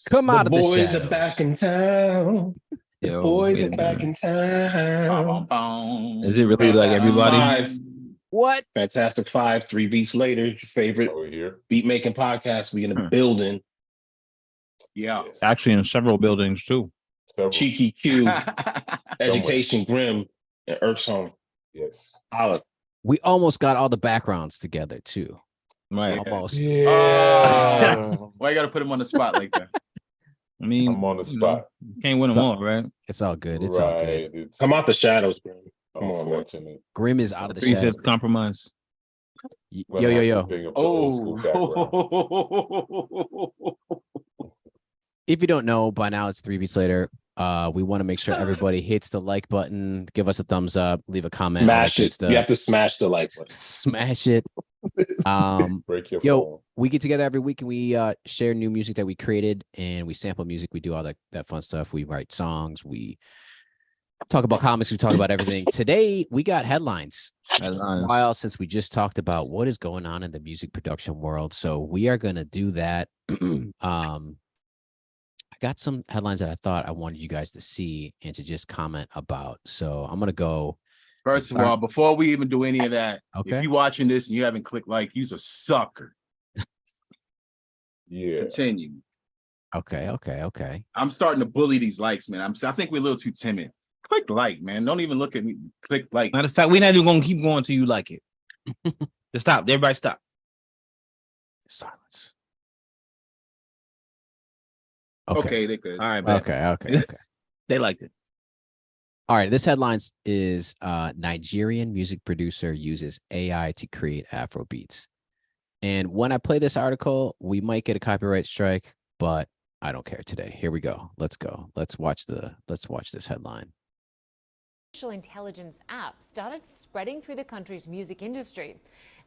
Come out The of the boys shadows. are back in town. The Yo, boys wait are a back minute. in town. Is it really like Fantastic everybody? Five. What? Fantastic Five, 3 beats later. Your favorite Over here. beat making podcast. We in the building. Yeah. Yes. Actually, in several buildings too. Several. Cheeky Q, Education Grim, and Eric's home. Yes. Holla. We almost got all the backgrounds together too. Right. Almost. Yeah. Why you gotta put him on the spot like that? I mean, I'm on the you know, spot. you can't win them all, right? It's all good. It's all good. It's Come out the shadows, Grim. Come on, man. unfortunate. Grim is out of the shadows. 3/5 compromise. Yo. Bring up the old school background. If you don't know by now, it's 3 beats later. We want to make sure everybody hits the like button, give us a thumbs up, leave a comment. Smash it. You have to smash the like button. Smash it. Break your Yo, phone. we get together every week and we share new music that we created, and we sample music. We do all that fun stuff. We write songs. We talk about comics. We talk about everything. Today we got headlines. A while since we just talked about what is going on in the music production world, so we are gonna do that. I got some headlines that I thought I wanted you guys to see and to just comment about. So I'm gonna go. First of all, before we even do any of that, Okay. if you're watching this and you haven't clicked like, you're a sucker. Yeah. Continue. Okay. I'm starting to bully these likes, man. I think we're a little too timid. Click like, man. Don't even look at me. Click like. Matter of fact, we're not even gonna keep going till you like it. Just stop. Everybody stop. Silence. Okay, they could. All right, man. Okay. They liked it. All right, this headline is Nigerian music producer uses AI to create Afro beats. And when I play this article, we might get a copyright strike, but I don't care today. Here we go. Let's go. Let's watch this headline. Artificial intelligence app started spreading through the country's music industry.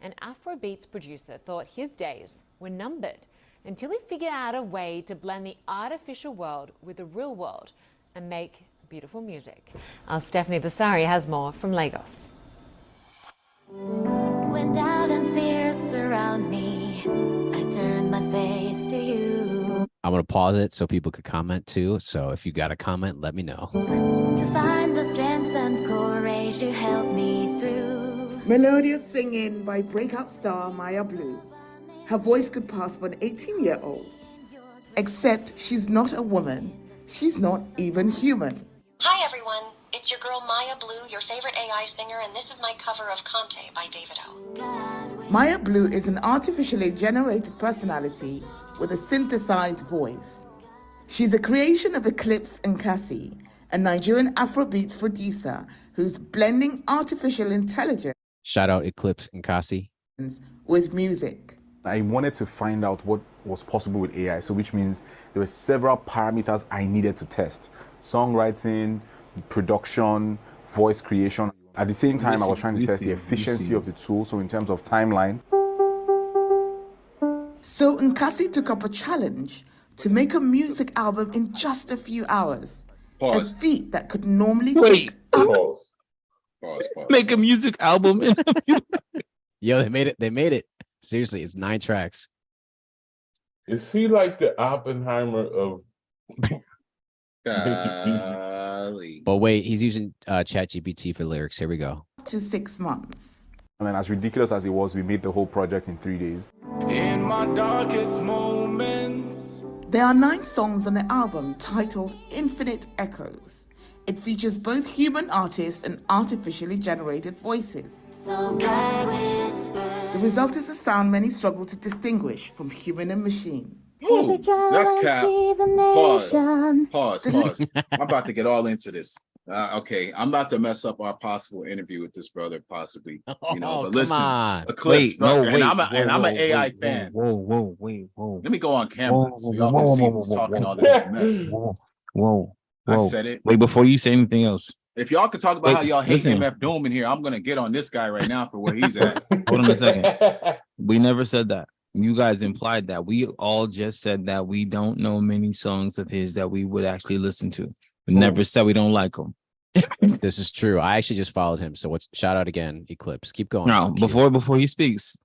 An Afrobeats producer thought his days were numbered until he figured out a way to blend the artificial world with the real world and make beautiful music. Our Stephanie Basari has more from Lagos. When doubt and fear surround me, I turn my face to you. I'm going to pause it so people could comment too. So if you got a comment, let me know. To find the strength and courage to help me through. Melodious singing by breakout star Maya Blue. Her voice could pass for an 18-year-old. Except she's not a woman. She's not even human. Hi everyone, it's your girl Maya Blue, your favorite AI singer, and this is my cover of Conte by Davido. Maya Blue is an artificially generated personality with a synthesized voice. She's a creation of Eclipse and Cassie, a Nigerian Afrobeats producer who's blending artificial intelligence. Shout out Eclipse and Cassie. With music. I wanted to find out what was possible with AI, so which means there were several parameters I needed to test. Songwriting, production, voice creation. At the same time, I was trying to test the efficiency of the tool, so in terms of timeline. So Nkasi took up a challenge to make a music album in just a few hours. Pause. A feat that could normally Wait. take Pause. Make a music album. Yo, they made it. Seriously, it's 9 tracks. Is he like the Oppenheimer of Golly. But wait, he's using ChatGPT for lyrics. Here we go. to 6 months. And then as ridiculous as it was, we made the whole project in 3 days. In my darkest moments. There are 9 songs on the album titled Infinite Echoes. It features both human artists and artificially generated voices. So God whispered. The result is a sound many struggle to distinguish from human and machine. Ooh, that's cap. Pause. I'm about to get all into this. Okay, I'm about to mess up our possible interview with this brother, possibly. You know, but listen, Eclipse, brother, and I'm an AI fan. Whoa. Let me go on camera so y'all can see who's talking all this mess. Whoa. I said it. Wait, before you say anything else. If y'all could talk about how y'all hate listen. MF Doom in here, I'm gonna get on this guy right now for where he's at. Hold on a second. We never said that. You guys implied that. We all just said that we don't know many songs of his that we would actually listen to. We never said we don't like him. This is true. I actually just followed him. So shout out again, Eclipse. Keep going. No, before he speaks,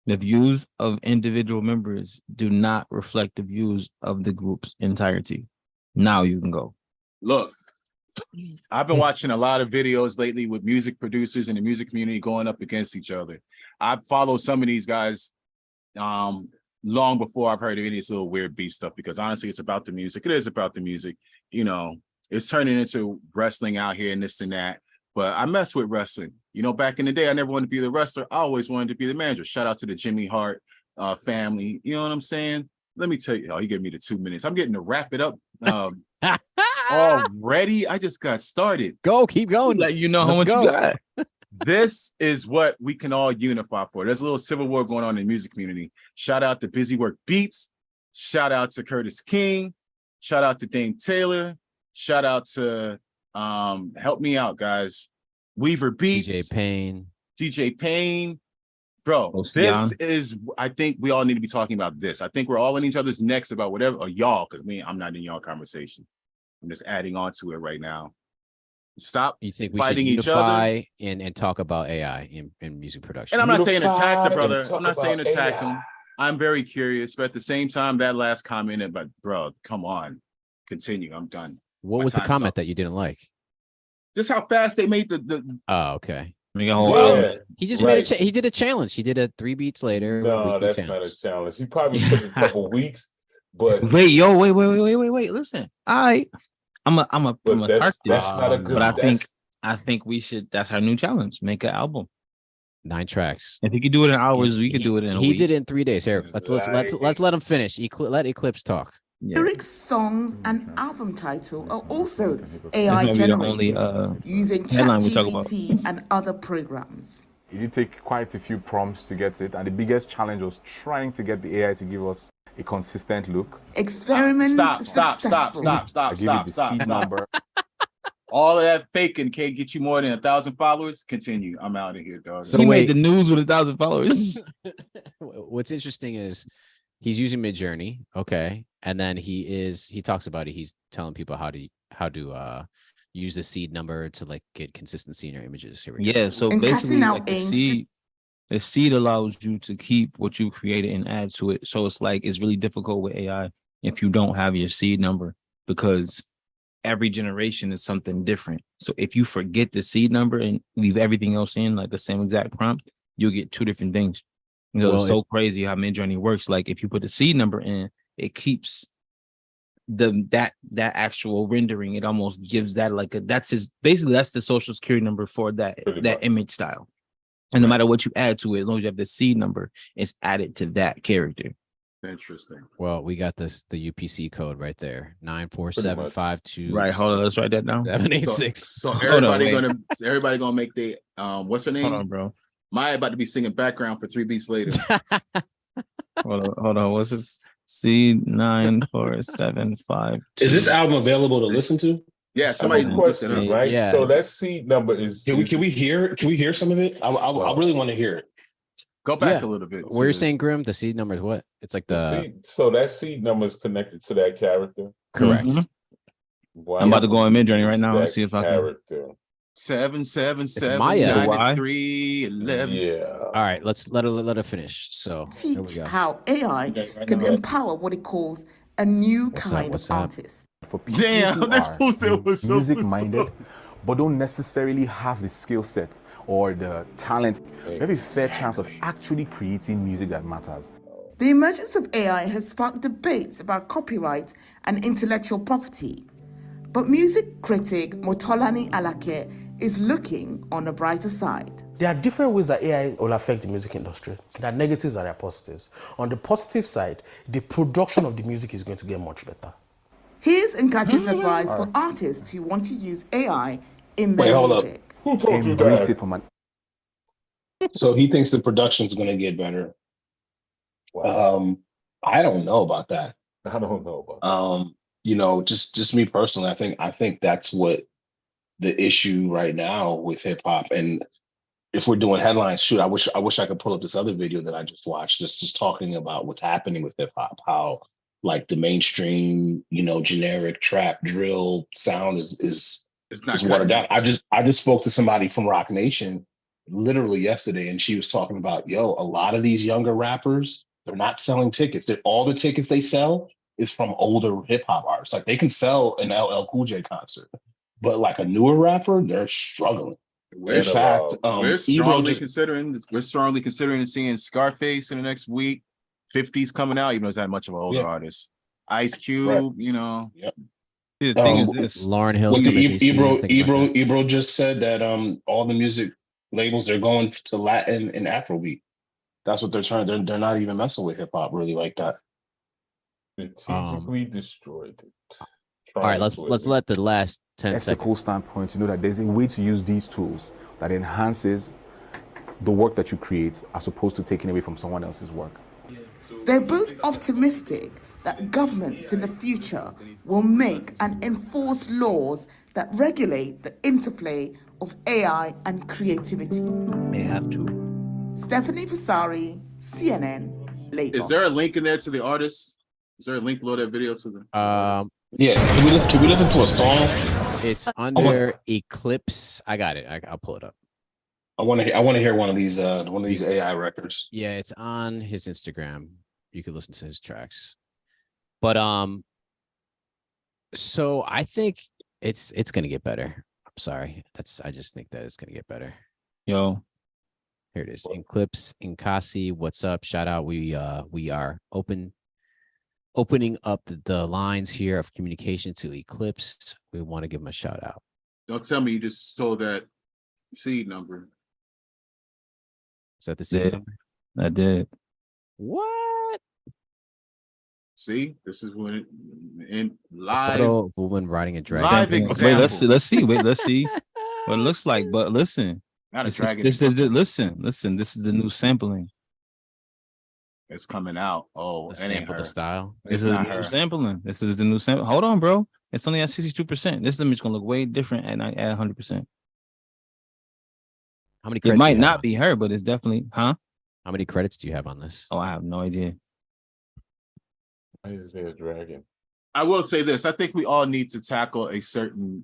The views of individual members do not reflect the views of the group's entirety. Now you can go. Look, I've been watching a lot of videos lately with music producers in the music community going up against each other. I've followed some of these guys long before I've heard of any of this little weird beat stuff, because honestly, it's about the music. It is about the music. You know, it's turning into wrestling out here and this and that. But I mess with wrestling. You know, back in the day, I never wanted to be the wrestler. I always wanted to be the manager. Shout out to the Jimmy Hart family. You know what I'm saying? Let me tell you. Oh, you gave me the 2 minutes. I'm getting to wrap it up already. I just got started. Go, keep going. Let you know how much you got. This is what we can all unify for. There's a little civil war going on in the music community. Shout out to Busy Work Beats. Shout out to Curtis King. Shout out to Dame Taylor. Shout out to help me out, guys. Weaver Beats. DJ Payne. Bro, this is, I think we all need to be talking about this. I think we're all in each other's necks about whatever, or y'all, because I'm not in y'all conversation. I'm just adding on to it right now. Stop fighting each other and talk about AI in music production. And I'm not saying attack the brother. I'm not saying attack him. I'm very curious, but at the same time, that last comment about, bro, come on, continue. I'm done. What was the comment that you didn't like? Just how fast they made the Oh, okay. He just made he did a challenge. He did a 3 beats later. No, that's not a challenge. He probably took a couple weeks, but wait. Listen, I'm a that's not a good. But I think we should. That's our new challenge. Make an album. 9 tracks. If he could do it in hours, we could do it in a week. He did it in 3 days. Here, let's let him finish. Let Eclipse talk. Yeah. Lyrics, songs, and album title are also AI generated using ChatGPT and other programs. It did take quite a few prompts to get it, and the biggest challenge was trying to get the AI to give us a consistent look. Experiment Stop. I give you the seed number. All of that faking can't get you more than 1,000 followers. Continue. I'm out of here, dog. So he made the news with 1,000 followers. What's interesting is he's using Midjourney, okay, and then he talks about it. He's telling people how to use the seed number to like get consistency in your images. Here we go. Yeah, so basically, like the seed allows you to keep what you created and add to it. So it's like it's really difficult with AI if you don't have your seed number, because every generation is something different. So if you forget the seed number and leave everything else in, like the same exact prompt, you'll get 2 different things. You know, it's so crazy how Midjourney works. Like if you put the seed number in, it keeps that actual rendering. It almost gives that like that's the social security number for that image style. And no matter what you add to it, as long as you have the seed number, it's added to that character. Interesting. Well, we got the UPC code right there. 94752. Right. Hold on. Let's write that down. 786. So everybody gonna make the what's her name? Hold on, bro. Maya about to be singing background for 3 beats later. Hold on. What's this? C94752. Is this album available to listen to? Yeah, somebody question, right? Yeah. So that seed number is. Can we hear some of it? I really want to hear it. Go back a little bit. Where you're saying, Grim, the seed number is what? It's like so that seed number is connected to that character. Correct. Mm-hmm. Wow. I'm about to go on Midjourney right now and see if I can. 777-9311. Yeah. All right, let's let her finish. So teach how AI can empower what it calls a new kind of artist. For people who are music-minded, but don't necessarily have the skill set or the talent, we have a fair chance of actually creating music that matters. The emergence of AI has sparked debates about copyright and intellectual property. But music critic Motolani Alake is looking on the brighter side. There are different ways that AI will affect the music industry. There are negatives and there are positives. On the positive side, the production of the music is going to get much better. Here's Nkasi's advice for artists who want to use AI in their music. Who told you Embrace that? it from an So he thinks the production's going to get better. Wow. I don't know about that. I don't know about that. You know, just me personally, I think that's what the issue right now with hip hop. And if we're doing headlines, shoot, I wish I could pull up this other video that I just watched, just talking about what's happening with hip hop, how like the mainstream, you know, generic trap drill sound is watered down. I just spoke to somebody from Rock Nation literally yesterday, and she was talking about, yo, a lot of these younger rappers, they're not selling tickets. All the tickets they sell is from older hip hop artists. Like they can sell an LL Cool J concert, but like a newer rapper, they're struggling. In fact, we're strongly considering seeing Scarface in the next week. 50's coming out, even though it's not much of an older artist. Ice Cube, you know. Yep. The thing is this. Lauren Hill's Look, coming to DC. Ebro just said that all the music labels are going to Latin and Afrobeat. That's what they're trying. They're not even messing with hip hop really like that. Strategically destroyed it. All right, let's let the last 10 That's seconds. the cool standpoint to know that there's a way to use these tools that enhances the work that you create as opposed to taking away from someone else's work. They're both optimistic that governments in the future will make and enforce laws that regulate the interplay of AI and creativity. They have to. Stephanie Vasari, CNN, Lagos. Is there a link in there to the artist? Is there a link below that video to the? Yeah, can we listen to a song? It's under Eclipse. I got it. I'll pull it up. I want to hear one of these AI records. Yeah, it's on his Instagram. You could listen to his tracks. But so I think it's gonna get better. I'm sorry. I just think that it's gonna get better. Yo. Here it is. Eclipse, Nkasi, what's up? Shout out. We are opening up the lines here of communication to Eclipse. We want to give him a shout out. Don't tell me you just stole that seed number. Is that the seed number? I did. What? See, this is when in live. A photo of a woman riding a dragon. Live example. Wait, let's see. Wait, let's see what it looks like. But listen, Not a dragon. Listen. This is the new sampling. It's coming out. Oh, The it ain't sample, her. the style. This It's is the not new her. sampling. This is the new sample. Hold on, bro. It's only at 62%. This image gonna look way different at 100%. How many It credits? might do you not have? be her, but it's definitely, huh? How many credits do you have on this? Oh, I have no idea. Why is there a dragon? I will say this. I think we all need to tackle a certain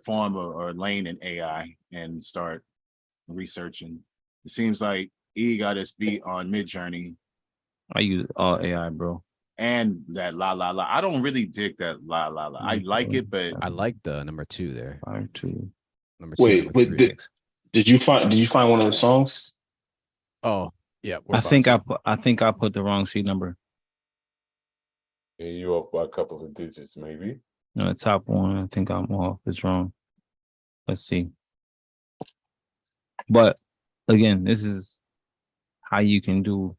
form or lane in AI and start researching. It seems like E got us beat on Midjourney I use all AI, bro. and that la la la. I don't really dig that la la la. I like it, but I like the number 2 there. Fire 2. Number 2. is Wait, like did you find one of the songs? Oh, yeah. I think I put the wrong seed number. Yeah, you off by a couple of digits, maybe. No, the top one. I think I'm off. It's wrong. Let's see. But again, this is how you can do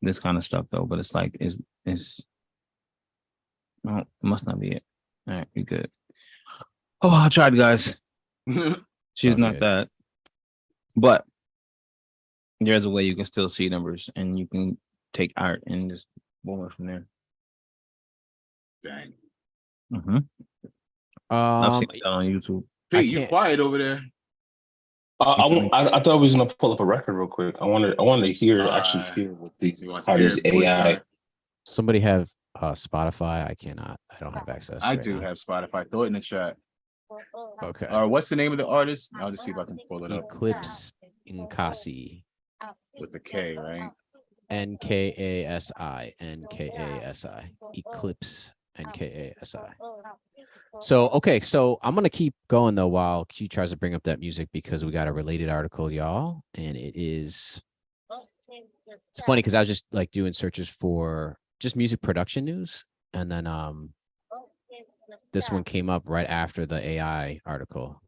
this kind of stuff, though. But it's like it's. No, it must not be it. All right, we good. Oh, I tried, guys. She's not good. that. But there's a way you can still see numbers, and you can take art and just boom it from there. dang. Mm-hmm. I've seen it on YouTube. Pete, you quiet over there. I thought we was gonna pull up a record real quick. I wanted to hear what these how these AI. Somebody have Spotify? I cannot. I don't have access. I right do now. have Spotify. Throw it in the chat. Okay. What's the name of the artist? I'll just see if I can pull it up. Eclipse Nkasi. With the K, right? Nkasi. Eclipse Nkasi. So okay, so I'm gonna keep going though while Q tries to bring up that music because we got a related article, y'all, and it's funny because I was just like doing searches for just music production news, and then this one came up right after the AI article.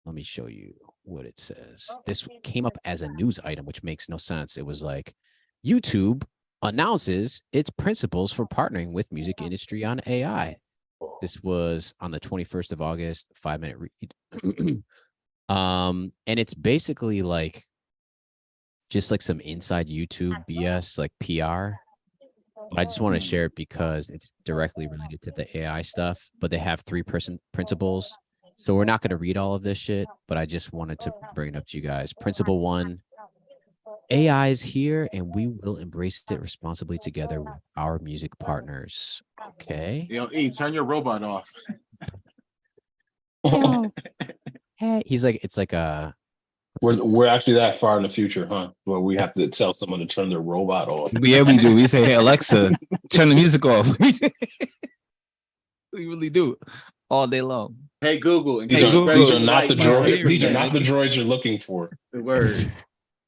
Let me show you what it says. This came up as a news item, which makes no sense. It was like YouTube announces its principles for partnering with music industry on AI. This was on the 21st of August, 5-minute read. And it's basically like just like some inside YouTube BS, like PR. But I just want to share it because it's directly related to the AI stuff, but they have 3 principles. So we're not going to read all of this shit, but I just wanted to bring it up to you guys. Principle 1, AI is here and we will embrace it responsibly together with our music partners. Okay. Yo, E, turn your robot off. Hey, he's like, it's like a We're actually that far in the future, huh? Where we have to tell someone to turn their robot off. Yeah, we do. We say, hey, Alexa, turn the music off. We really do all day long. Hey Google, and These are not the droids. These are not the droids you're looking for. The word.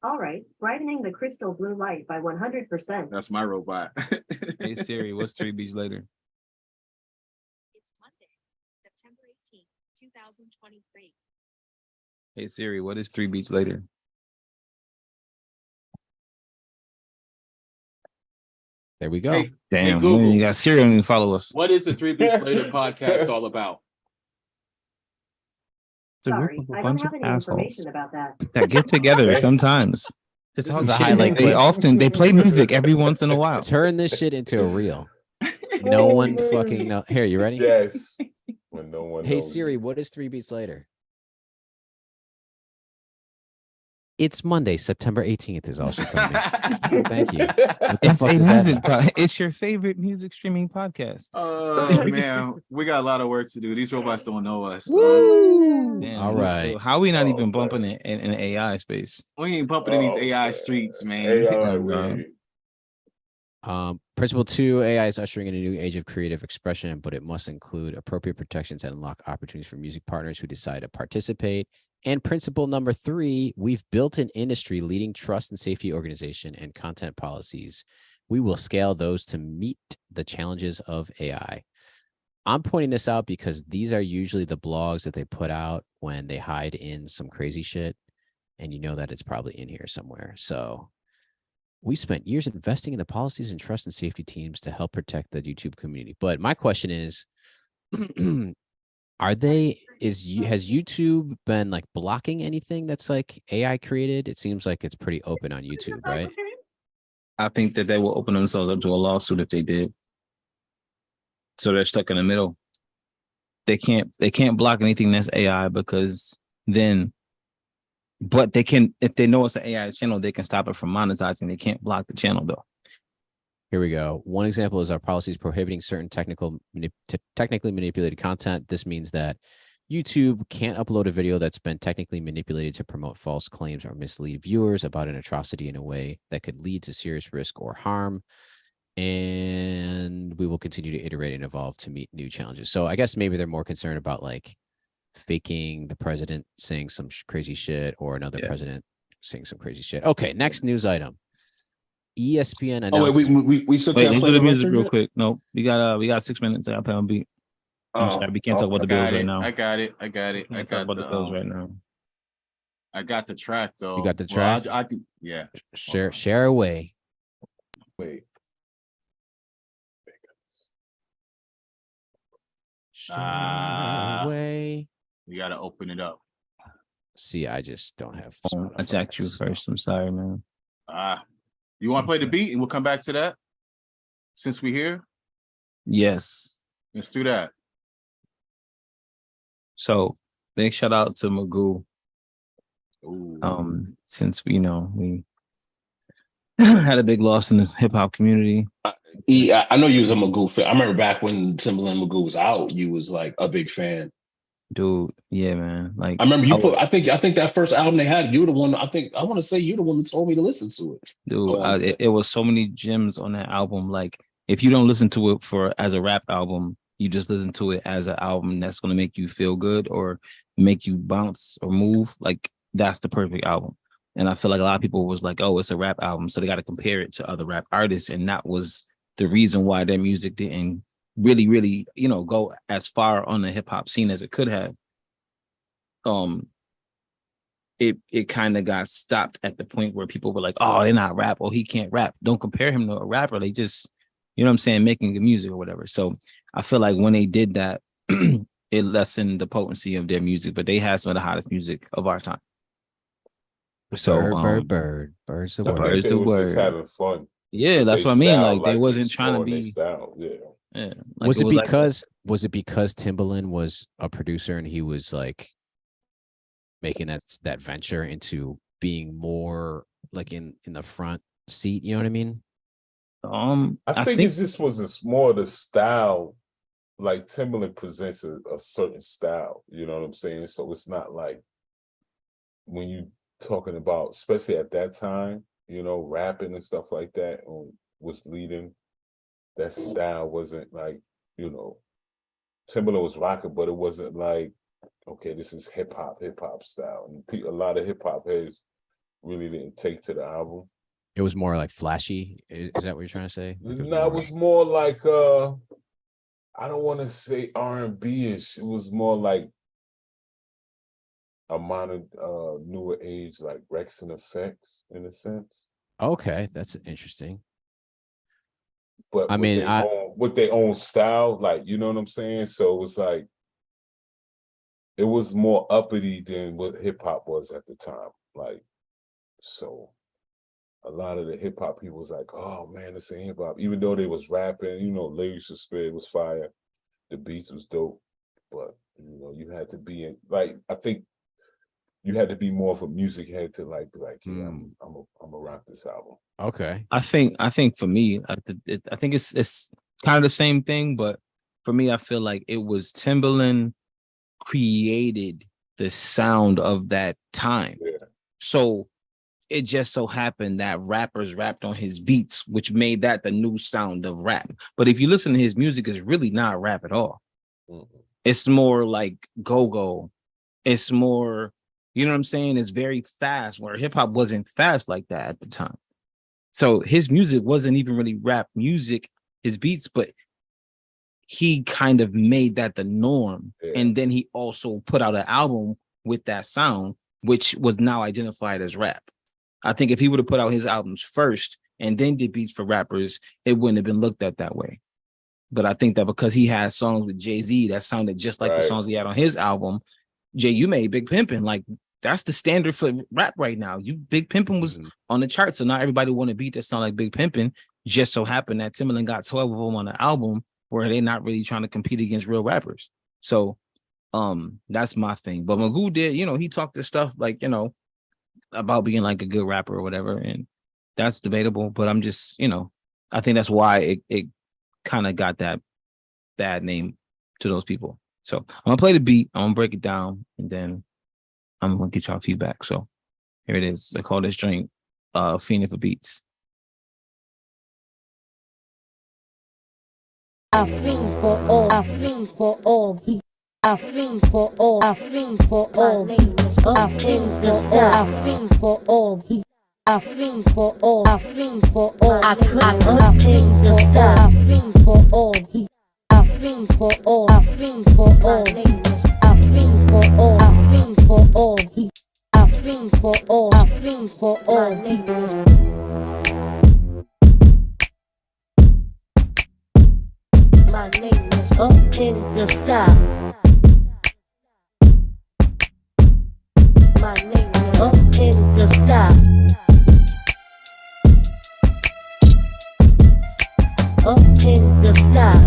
All right, brightening the crystal blue light by 100%. That's my robot. Hey Siri, what's 3 beats later? It's Monday, September 18th, 2023. Hey Siri, what is 3 beats later? There we go. Hey, Damn, Google, man, you got Siri don't even follow us. what is the 3 Beats Later podcast all about? Sorry, I don't have any information about that. That get together sometimes. This is a highlight. They play music every once in a while. Turn this shit into a reel. No one fucking know. Here, you ready? Yes. When no one Hey knows. Siri, what is 3 beats later? It's Monday, September 18th is all she told me. Thank you. What the It's fuck a does that music mean? it's your favorite music streaming podcast. Oh man, we got a lot of work to do. These robots don't know us. Damn, All right. so how we not even bumping it in the AI space? We ain't bumping in these AI streets, man. Principle 2, AI is ushering in a new age of creative expression, but it must include appropriate protections and unlock opportunities for music partners who decide to participate. And principle number 3, we've built an industry-leading trust and safety organization and content policies. We will scale those to meet the challenges of AI. I'm pointing this out because these are usually the blogs that they put out when they hide in some crazy shit, and you know that it's probably in here somewhere. So we spent years investing in the policies and trust and safety teams to help protect the YouTube community. But my question is, has YouTube been like blocking anything that's like AI created? It seems like it's pretty open on YouTube, right? I think that they will open themselves up to a lawsuit if they did. So they're stuck in the middle. They can't block anything that's AI because then, but they can, if they know it's an AI channel, they can stop it from monetizing. They can't block the channel though. Here we go. One example is our policies prohibiting certain technically manipulated content. This means that YouTube can't upload a video that's been technically manipulated to promote false claims or mislead viewers about an atrocity in a way that could lead to serious risk or harm. And we will continue to iterate and evolve to meet new challenges. So I guess maybe they're more concerned about like faking the president saying some crazy shit or another president saying some crazy shit. Okay, next news item. ESPN announced. Oh wait, we still Wait, can't let's play do the the music record real yet? quick. No, we got 6 minutes. I got to play on beat. I'm sorry, we can't talk about the Bills right now. I got it. I can't talk about the Bills right now. I got the track though. You got the track? Yeah. Share away. Wait. Share away. You got to open it up. See, I just don't have. I jacked you first. I'm sorry, man. You want to play the beat and we'll come back to that since we're here? Yes. Let's do that. So big shout out to Magoo. Ooh. Since we had a big loss in the hip hop community. I know you was a Magoo fan. I remember back when Timbaland Magoo was out, you was like a big fan. Dude, yeah, man. Like I remember you I think that first album they had, you were the one. I want to say you're the one that told me to listen to it. Dude, it was so many gems on that album. Like if you don't listen to it as a rap album, you just listen to it as an album that's going to make you feel good or make you bounce or move. Like that's the perfect album. And I feel like a lot of people was like, oh, it's a rap album, so they got to compare it to other rap artists. And that was the reason why their music didn't really, go as far on the hip hop scene as it could have. It kind of got stopped at the point where people were like, oh, they're not rap, or he can't rap. Don't compare him to a rapper. They just, making good music or whatever. So I feel like when they did that, it lessened the potency of their music, but they had some of the hottest music of our time. So Bird's the word. Bird's the word. Just having fun. Yeah, that's what I mean. Like they wasn't trying to be. Yeah. Like was it because Timbaland was a producer and he was like making that venture into being more like in the front seat? You know what I mean? I think it just was more the style. Like Timbaland presents a certain style. You know what I'm saying? So it's not like when you talking about, especially at that time, you know, rapping and stuff like that was leading. That style wasn't like, you know, Timberland was rocking, but it wasn't like, okay, this is hip hop style. And a lot of hip hop heads really didn't take to the album. It was more like flashy. Is that what you're trying to say? Like It was more like I don't want to say R&B-ish. It was more like a modern, newer age, like Rex and Effects in a sense. Okay, that's interesting. But I mean, with their own style, like, you know what I'm saying? So it was like, it was more uppity than what hip hop was at the time. Like, so a lot of the hip hop people was like, oh man, this ain't hip hop. Even though they was rapping, you know, lyrics was spit, was fire. The beats was dope. But, you know, you had to be in, like, I think you had to be more of a music head to like be like, yeah, I'm gonna rock this album. Okay. I think for me, I think it's kind of the same thing, but for me, I feel like it was Timberland created the sound of that time. Yeah. So it just so happened that rappers rapped on his beats, which made that the new sound of rap. But if you listen to his music, it's really not rap at all. Mm-hmm. It's more like go-go. It's more, you know what I'm saying? It's very fast, where hip hop wasn't fast like that at the time. So his music wasn't even really rap music, his beats, but he kind of made that the norm. Yeah. And then he also put out an album with that sound, which was now identified as rap. I think if he would have put out his albums first and then did beats for rappers, it wouldn't have been looked at that way. But I think that because he had songs with Jay-Z that sounded just like the songs he had on his album, Jay, you made Big Pimpin'. Like, that's the standard for rap right now. Big Pimpin' was on the chart, so not everybody want a beat that sound like Big Pimpin'. Just so happened that Timberland got 12 of them on the album where they're not really trying to compete against real rappers. So that's my thing. But Magoo did, you know, he talked this stuff like, you know, about being like a good rapper or whatever, and that's debatable. But I'm just, you know, I think that's why it kind of got that bad name to those people. So I'm gonna play the beat, I'm gonna break it down, and then I'm gonna get y'all feedback. So here it is. I call this drink Fiending for Beats. I fiend for all, I fiend for all, I fiend for all, I fiend for all, I fiend for all, I fiend for all, I fiend for all, I fiend for all, I fiend for all, I fiend for all, I fiend for all, I fiend for all, I fiend for all, I fiend for all, I fiend for all, I fiend for all. My name is up in the sky. My name is up in the sky. Up in the sky.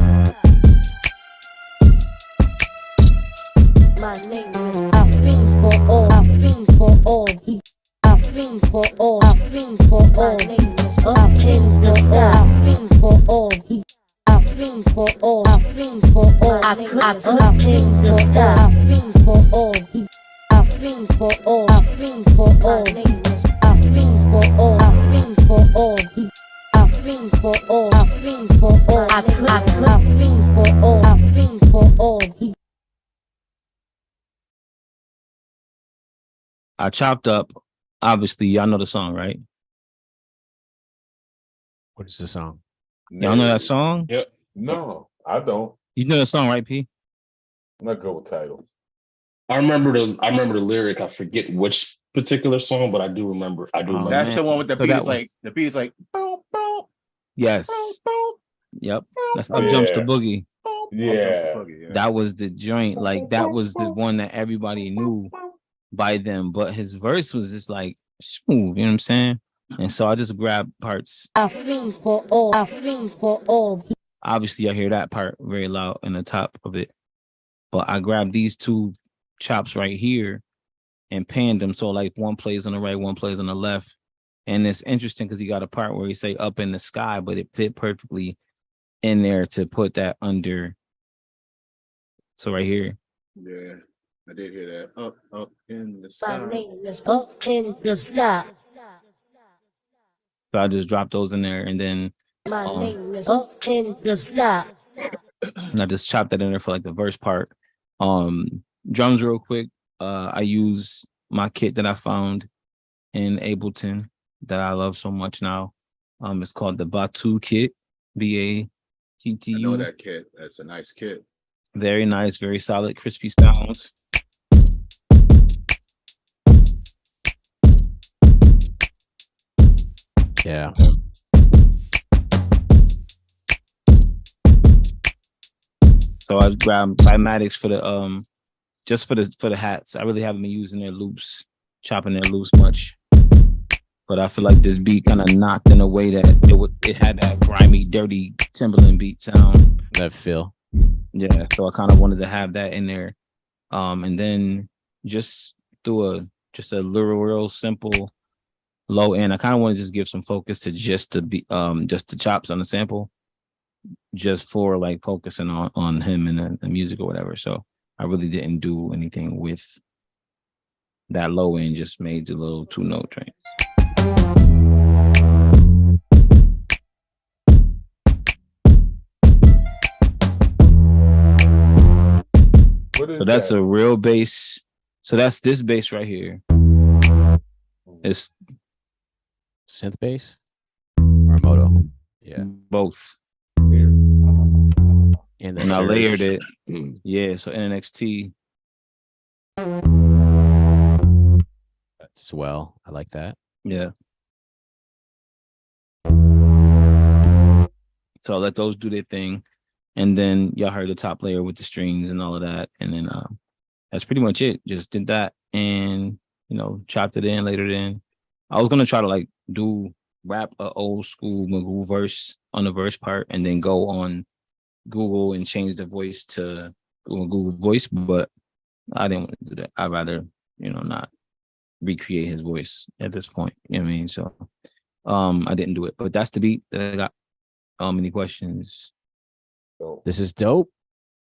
My name is I fiend for all. I fiend for all. I fiend for all. I fiend for all. My name is up in the sky. I fiend for all. I fiend for all, I fiend for all, I fiend the sky, I fiend for all, I fiend for all, I fiend for all, I fiend for all, I fiend for all, I fiend for all, I fiend for all, I fiend for all, I fiend for all. I chopped up, obviously, y'all know the song, right? What is the song? Y'all know that song? Yep. No, I don't. You know the song, right, P? I'm not good with titles. I remember the lyric. I forget which particular song, but I do remember. Remember. That's the one with the beat is like the beat is like boom boom. Yes. Boom, boom, yep. That's Up Jumps the Boogie. Yeah. That was the joint. Like that was the one that everybody knew by them. But his verse was just like smooth, you know what I'm saying? And so I just grabbed parts. I fiend for all, I fiend for all. Obviously, I hear that part very loud in the top of it. But I grabbed these two chops right here and panned them. So like one plays on the right, one plays on the left. And it's interesting because he got a part where he say up in the sky, but it fit perfectly in there to put that under. So right here. Yeah. I did hear that. Up in the My sky. name is up in the sky. So I just dropped those in there, and then My name is up in the sky. and I just chopped that in there for like the verse part. Drums real quick. I use my kit that I found in Ableton that I love so much now. It's called the Batu kit, BATTU. I know that kit. That's a nice kit. Very nice, very solid, crispy sounds. Yeah. So I grabbed Cymatics for the just for the hats. I really haven't been using their loops, chopping their loops much. But I feel like this beat kind of knocked in a way that it had that grimy, dirty Timberland beat sound. That feel. Yeah, so I kind of wanted to have that in there. And then just do a real simple low end. I kind of want to just give some focus to just the chops on the sample, just for like focusing on him and the music or whatever. So I really didn't do anything with that low end, just made the little 2-note train. So that's that? A real bass. So that's this bass right here. It's synth bass or moto. Yeah, both. And I layered it. Yeah, so NXT. That's swell. I like that. Yeah. So I let those do their thing. And then y'all heard the top layer with the strings and all of that. And then that's pretty much it. Just did that and, chopped it in, later in. I was going to try to like rap a old school Magoo verse on the verse part and then go on Google and change the voice to Google voice, but I didn't want to do that. I'd rather, not recreate his voice at this point. You know what I mean? So I didn't do it. But that's the beat that I got. Any questions? This is dope.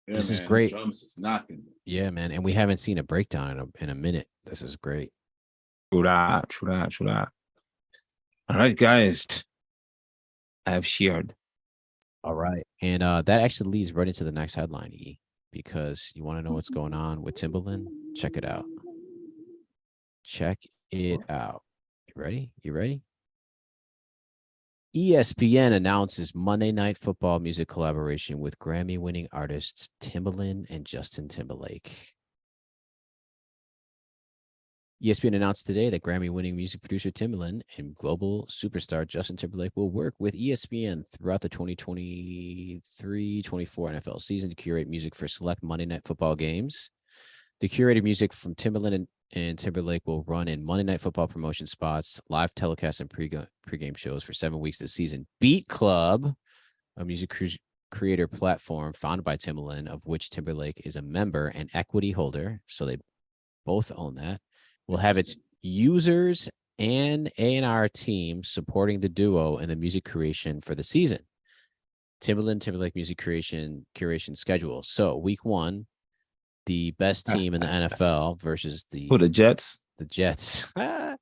Yeah, this is man, great. Drums is knocking. Yeah, man. And we haven't seen a breakdown in a minute. This is great. True that. All right, guys. I have shared. All right. And that actually leads right into the next headline, E, because you want to know what's going on with Timbaland? Check it out. Check it out. You ready? ESPN announces Monday Night Football music collaboration with Grammy-winning artists Timbaland and Justin Timberlake. ESPN announced today that Grammy-winning music producer Timbaland and global superstar Justin Timberlake will work with ESPN throughout the 2023-24 NFL season to curate music for select Monday Night Football games. The curated music from Timbaland and Timberlake will run in Monday Night Football promotion spots, live telecasts, and pregame shows for 7 weeks this season. Beat Club, a music creator platform founded by Timbaland, of which Timberlake is a member and equity holder, so they both own that, will have its users and A&R team supporting the duo in the music creation for the season. Timberlake music curation schedule. So week 1, the best team in the NFL versus the Jets. The Jets. No,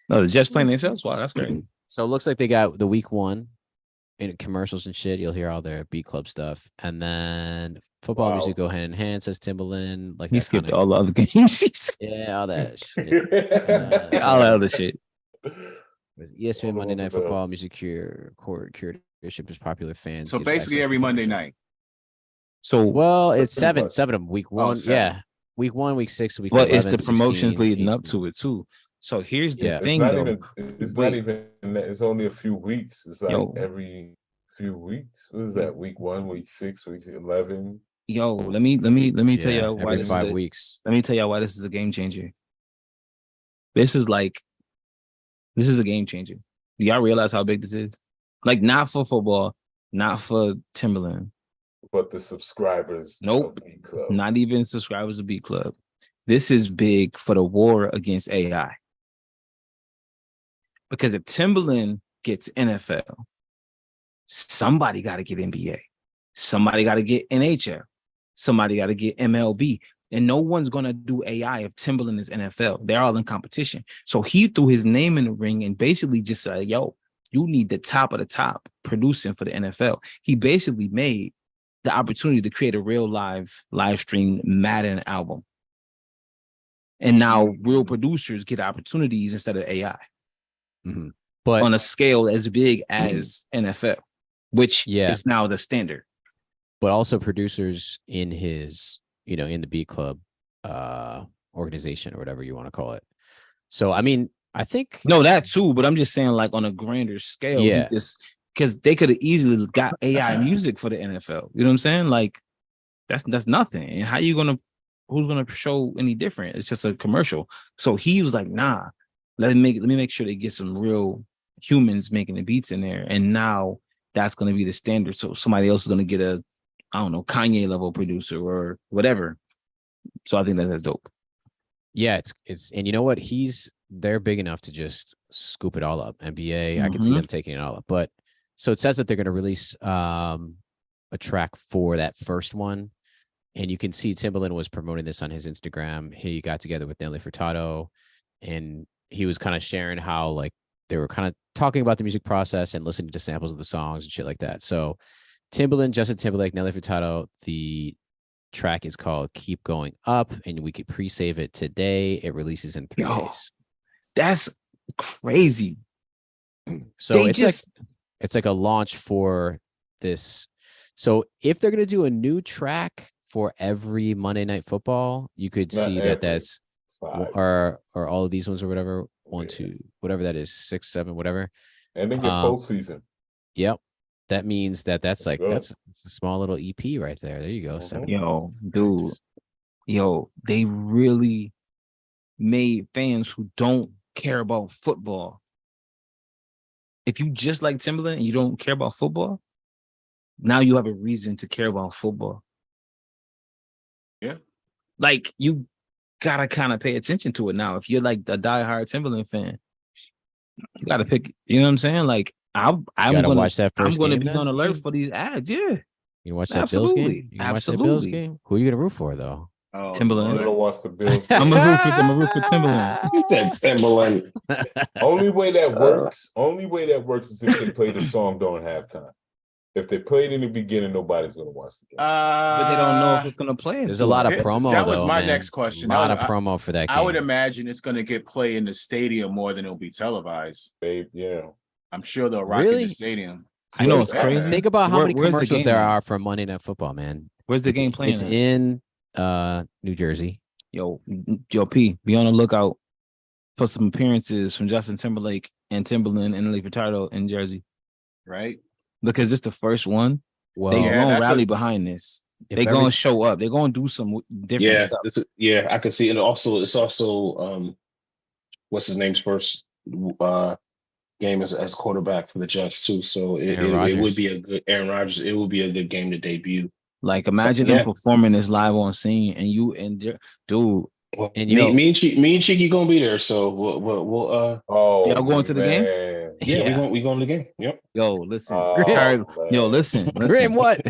the Jets playing themselves. Wow, that's great. So it looks like they got the week 1 in commercials and shit. You'll hear all their Beat Club stuff, and then football music go hand in hand. Says Timbaland. Like he skipped all the other games. Yeah, all that shit. All the other shit. ESPN Monday Night Football music curatorship is popular fans. So basically every Monday night. So it's seven of them. Week 1, yeah. Week 1, week 6, week. Well, 11, it's the promotions 16, leading up to it too. So here's the thing, though. It's only a few weeks. It's like every few weeks. What is that? Week 1, week 6, week 11. Yo, let me tell you why every 5 weeks. Let me tell you why this is a game changer. This is a game changer. Do y'all realize how big this is? Like, not for football, not for Timberland. But the subscribers. Nope. Of Beat Club. Not even subscribers of Beat Club. This is big for the war against AI. Because if Timberland gets NFL, somebody got to get NBA. Somebody got to get NHL. Somebody got to get MLB. And no one's gonna do AI if Timberland is NFL. They're all in competition. So he threw his name in the ring and basically just said, yo, you need the top of the top producing for the NFL. He basically made the opportunity to create a real live stream Madden album. And now real producers get opportunities instead of AI. Mm-hmm. But on a scale as big as NFL, which is now the standard. But also producers in his, in the Beat Club organization or whatever you want to call it. So, I mean, I think no, that too, but I'm just saying, like, on a grander scale, because they could have easily got AI music for the NFL. You know what I'm saying? Like, that's nothing. And how you who's gonna show any different? It's just a commercial. So he was like, nah, let me make sure they get some real humans making the beats in there. And now that's gonna be the standard. So somebody else is gonna get a, I don't know, Kanye level producer or whatever. So I think that's dope. Yeah, it's and you know what? They're big enough to just scoop it all up. NBA, I can see them taking it all up. But so it says that they're going to release a track for that first one. And you can see Timberland was promoting this on his Instagram. He got together with Nelly Furtado, and he was kind of sharing how, like, they were kind of talking about the music process and listening to samples of the songs and shit like that. So Timberland, Justin Timberlake, Nelly Furtado, the track is called Keep Going Up, and we could pre-save it today. It releases in 3 days. That's crazy. So it's like a launch for this. So if they're gonna do a new track for every Monday Night Football, you could see that's 5. or all of these ones or whatever, 1, 2, whatever that is, 6, 7, whatever. And then get postseason. Yep. That means that's a small little EP right there. There you go. Yo, dude. Yo, they really made fans who don't care about football. If you just like Timberland and you don't care about football, now you have a reason to care about football. Yeah. Like, you gotta kind of pay attention to it now. If you're like a diehard Timberland fan, you gotta pick, you know what I'm saying? Like, I'm gonna watch that first. I'm gonna be on alert for these ads. Yeah. You watch that Bills game? You watch that Bills game? Who are you gonna root for though? Oh, Timberland. I'm gonna watch the Bills. I'm gonna root for Timberland. He said Timberland. Only way that works is if they play the song during halftime. If they played in the beginning, nobody's gonna watch the game. But they don't know if it's gonna play. There's a lot of promo. That was my man. next question. A lot of promo for that game. I would imagine it's gonna get played in the stadium more than it'll be televised. Yeah. I'm sure they'll rock in the stadium. I know it's crazy. Think about how many where's the commercials game? there are for Monday Night Football, man. Where's the game playing? It's in New Jersey. Yo, P, be on the lookout for some appearances from Justin Timberlake and Timberland and Nelly Furtado in Jersey. Right? Because it's the first one. Well, they gonna rally behind this. They're gonna show up. They're gonna do some different stuff. I can see it. It's also what's his name's first game as quarterback for the Jets too. So it would be a good Aaron Rodgers. It would be a good game to debut. Like, imagine them performing this live on scene, and dude. Well, and me and Cheeky gonna be there, so we'll y'all going to the game? Yeah, we going to the game. Yep. Yo, listen, listen. Grim, what?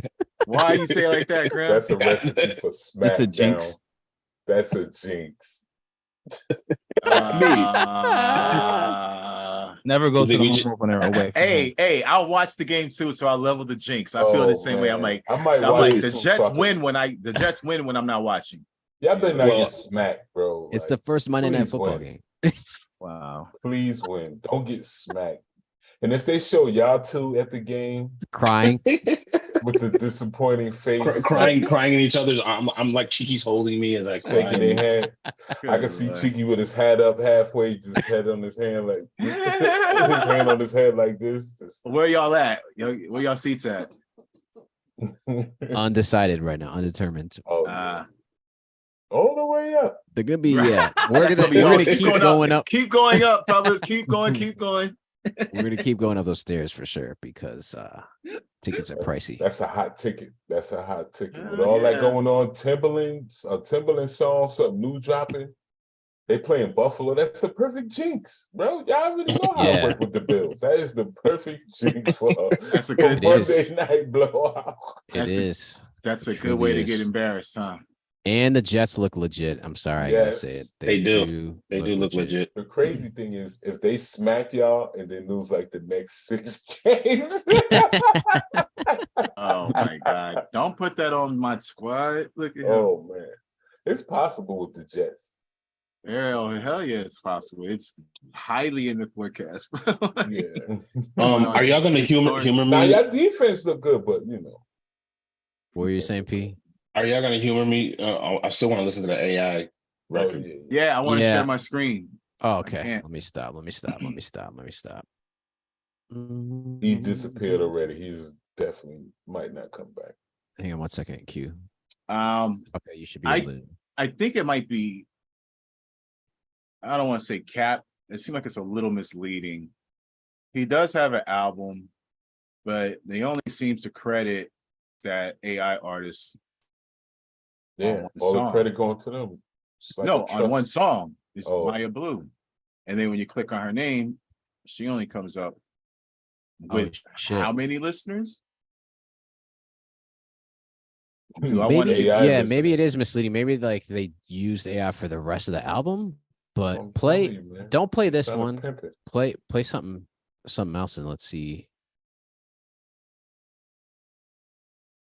Why you say it like that, Grim? That's a recipe for SmackDown. That's a jinx. That's a jinx. Never go to the home opener away. Hey, I'll watch the game too, so I'll level the jinx. I feel the same way. I'm like the Jets win when I'm not watching. Y'all better not get smacked, bro. It's the first Monday Night Football game. Wow. Please win. Don't get smacked. And if they show y'all two at the game crying with the disappointing face, crying in each other's arm, I'm like Cheeky's holding me as I shaking their hand. I can see Cheeky with his hat up halfway, just head on his hand like his hand on his head like this. Where y'all at? Where y'all seats at? Undecided right now, undetermined. All the way up. They're gonna be we're gonna keep going up. Keep going up, fellas. Keep going. We're gonna keep going up those stairs for sure because tickets are pricey. That's a hot ticket. With all that going on, Timberland song, something new dropping. They playing Buffalo. That's the perfect jinx, bro. Y'all really know how to work with the Bills. That is the perfect jinx for a good Monday night blowout. It is. That's a good way to get embarrassed, huh? And the Jets look legit. I'm sorry, I gotta say it. Yes, They do. They do look legit. the crazy thing is if they smack y'all and then lose like the next 6 games. Oh my God. Don't put that on my squad. Look at him. Oh man. It's possible with the Jets. Hell yeah, it's possible. It's highly in the forecast. Yeah. Are y'all gonna humor Now me? your defense look good, but you know. What were you saying, P? Are y'all gonna humor me? I still want to listen to the AI record. Yeah, I want to share my screen. Oh, okay. Let me stop. He disappeared already. He's definitely might not come back. Hang on 1 second, Q. Okay, you should be able to. I think it might be, I don't want to say cap. It seems like it's a little misleading. He does have an album, but they only seems to credit that AI artist. Yeah, all the credit going to them. Like no, on one song. It's Maya Blue. And then when you click on her name, she only comes up with how many listeners? Maybe it is misleading. Maybe like they used AI for the rest of the album, but don't play this one. Play something else, and let's see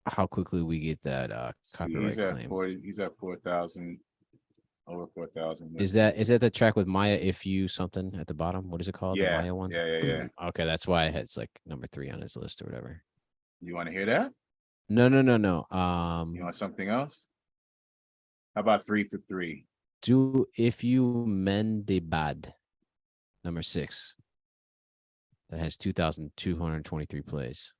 how quickly we get that copyright claim. He's at 4,000, over 4,000. Is that the track with Maya If You something at the bottom? What is it called? Yeah, the Maya one. Yeah. Okay, that's why it's like number 3 on his list or whatever. You want to hear that? No. You want something else? How about 3 for 3? Do If You Mend the Bad, number 6. That has 2,223 plays.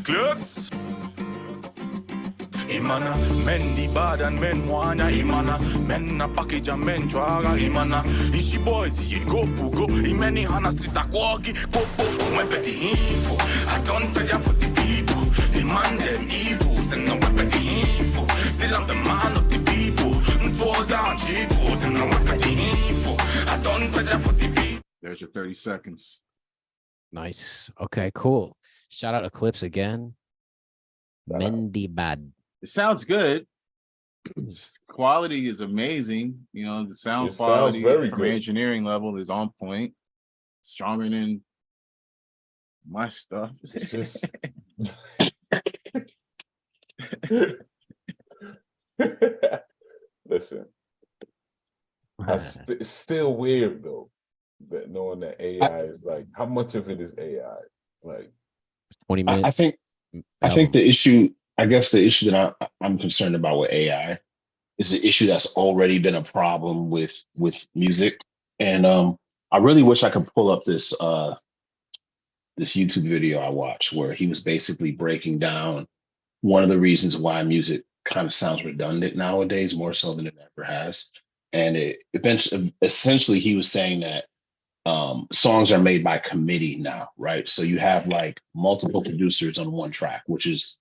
Klutz. Imana, men di bad and men wanna imana, men na package and men draga imana. Ishi boys, ye go go, imani hana strita kwagi, go wepe the info. I don't tell ya for the people, the man them evils and no wepe the info. Still I'm the man of the people, throw down cheapos and no wepe the info. I don't tell ya for the people. There's your 30 seconds. Nice. Okay, cool. Shout out Eclipse again. Mendy Bad. It sounds good. Quality is amazing. You know, the sound quality from engineering level is on point. Stronger than my stuff. Listen, it's still weird though, that knowing that AI is like, how much of it is AI? Like 20 minutes. I think the issue, I guess the issue that I'm concerned about with AI is the issue that's already been a problem with music. And I really wish I could pull up this this YouTube video I watched where he was basically breaking down one of the reasons why music kind of sounds redundant nowadays, more so than it ever has. And essentially he was saying that songs are made by committee now, right? So you have like multiple producers on one track, which is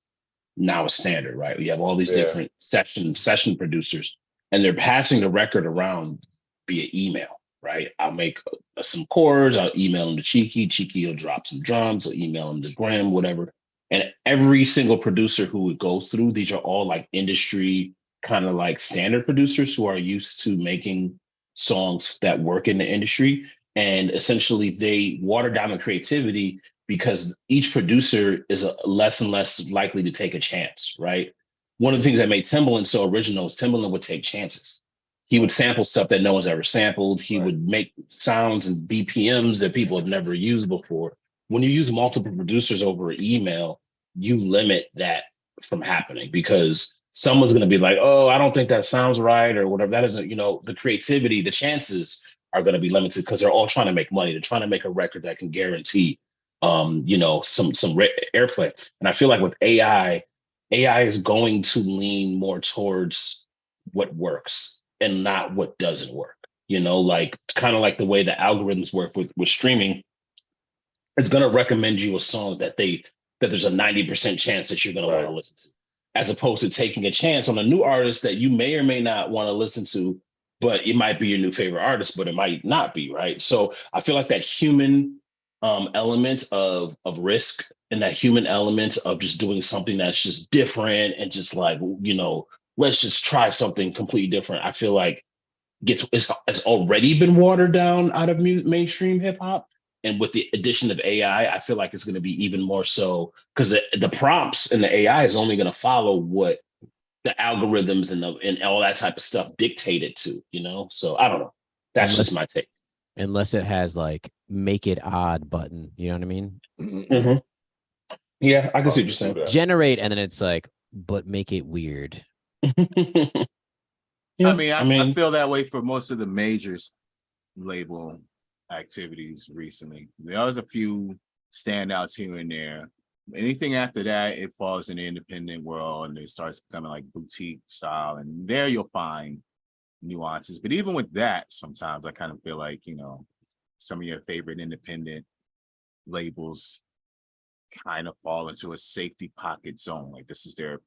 now a standard, right? You have all these different session producers, and they're passing the record around via email, right? I'll make some chords, I'll email them to Cheeky will drop some drums, I'll email them to Graham, whatever. And every single producer who would go through, these are all like industry kind of like standard producers who are used to making songs that work in the industry. And essentially they water down the creativity because each producer is less and less likely to take a chance, right? One of the things that made Timbaland so original is Timbaland would take chances. He would sample stuff that no one's ever sampled. He would make sounds and BPMs that people have never used before. When you use multiple producers over email, you limit that from happening because someone's going to be like, oh, I don't think that sounds right or whatever. That isn't, the creativity, the chances are going to be limited because they're all trying to make money. They're trying to make a record that can guarantee, some airplay. And I feel like with AI is going to lean more towards what works and not what doesn't work. Like kind of like the way the algorithms work with streaming. It's going to recommend you a song that there's a 90% chance that you're going to want to listen to, as opposed to taking a chance on a new artist that you may or may not want to listen to, but it might be your new favorite artist, but it might not be, right? So I feel like that human element of risk and that human element of just doing something that's just different and just like, let's just try something completely different. I feel like it's already been watered down out of mainstream hip hop. And with the addition of AI, I feel like it's going to be even more so, because the prompts and the AI is only going to follow what the algorithms and all that type of stuff dictated to, So I don't know. That's just my take. Unless it has like make it odd button, you know what I mean? Mm-hmm. Yeah, I can see what you're saying. Generate, and then it's like, but make it weird. I mean, I feel that way for most of the majors label activities recently. There was a few standouts here and there. Anything after that, it falls in the independent world and it starts becoming like boutique style. And there you'll find nuances. But even with that, sometimes I kind of feel like, some of your favorite independent labels kind of fall into a safety pocket zone. Like this is their